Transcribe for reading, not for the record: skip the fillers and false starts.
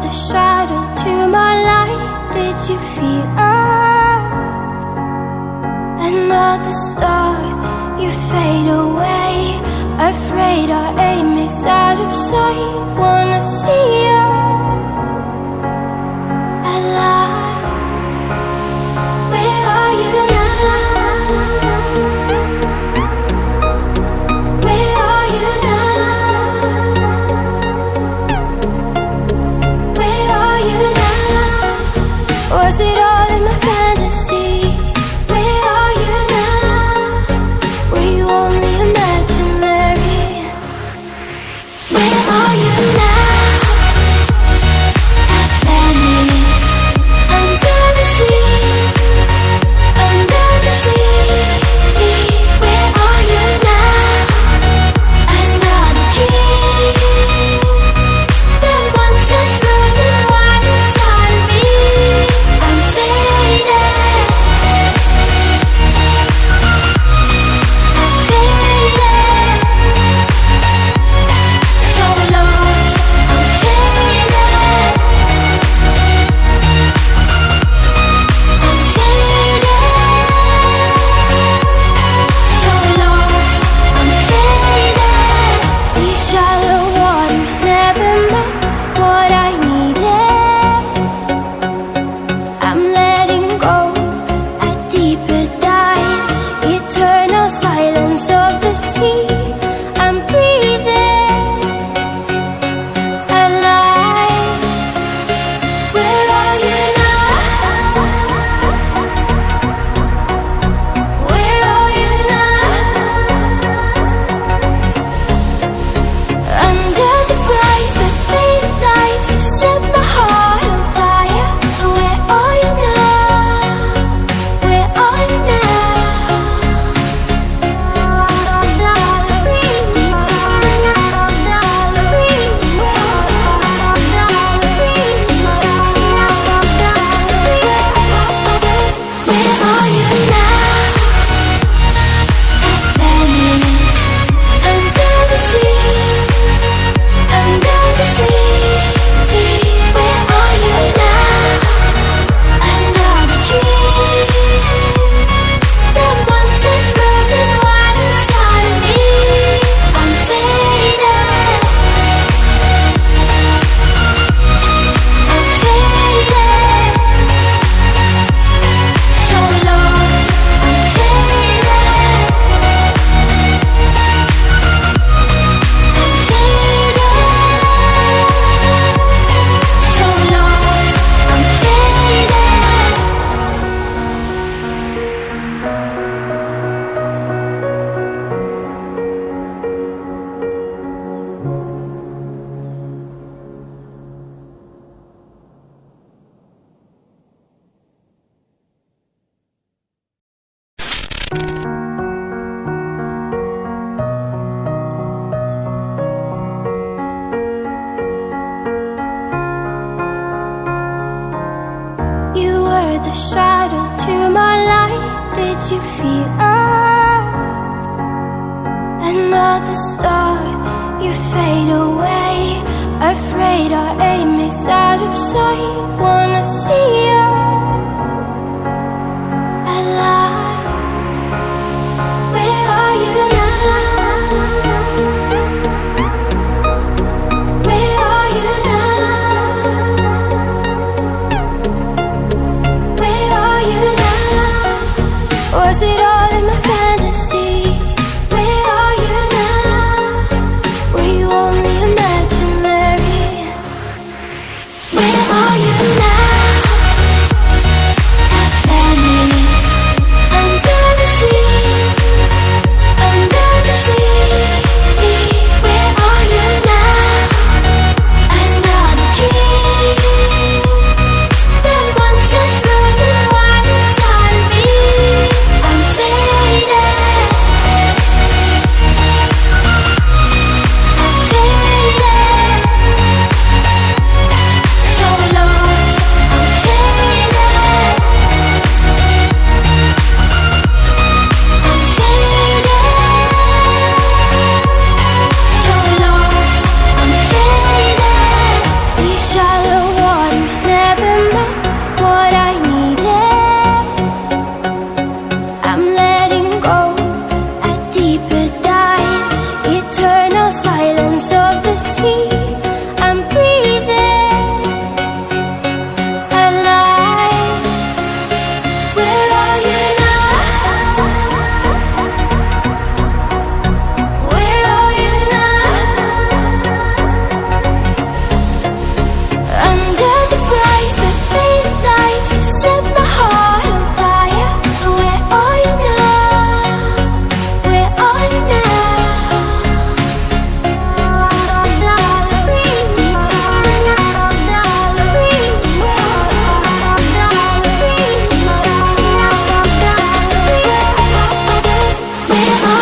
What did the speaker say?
the shadow to my light. Did you feel us? Another star, you fade away. Afraid our aim is out of sight. Wanna see us alive. Where are you now? Where are you now? Where are you now? Was it all in my fantasy? Where are you now? Were you only imaginary? Where are you now? Under the sea, under the sea. Where are you now? Another dream. The monsters running wild inside of me. I'm faded. I'm faded. So lost. I'm faded. I'm faded. So lost. I'm faded. These shallow waters never met what I needed. I'm letting go a deeper dive. Eternal silence of the sea. I'm breathing alive. Where are you now? Where are you now? Under the bright but faded lights, you set my heart on fire. Where are you now? Where are you Where are you now? Under the sea, under the sea. Where are you now? Another dream. The monsters running wild inside of me. I'm faded. I'm faded. So lost. I'm faded. I'm faded. So lost. I'm faded. You were the shadow to my light. Did you feel us? Another star, you fade away. Afraid our aim is out of sight. Wanna see us alive. Where are you now? Where are you now? Where are you now? Was it all in my fantasy? Where are you now? Were you only imaginary? Where are you now? We're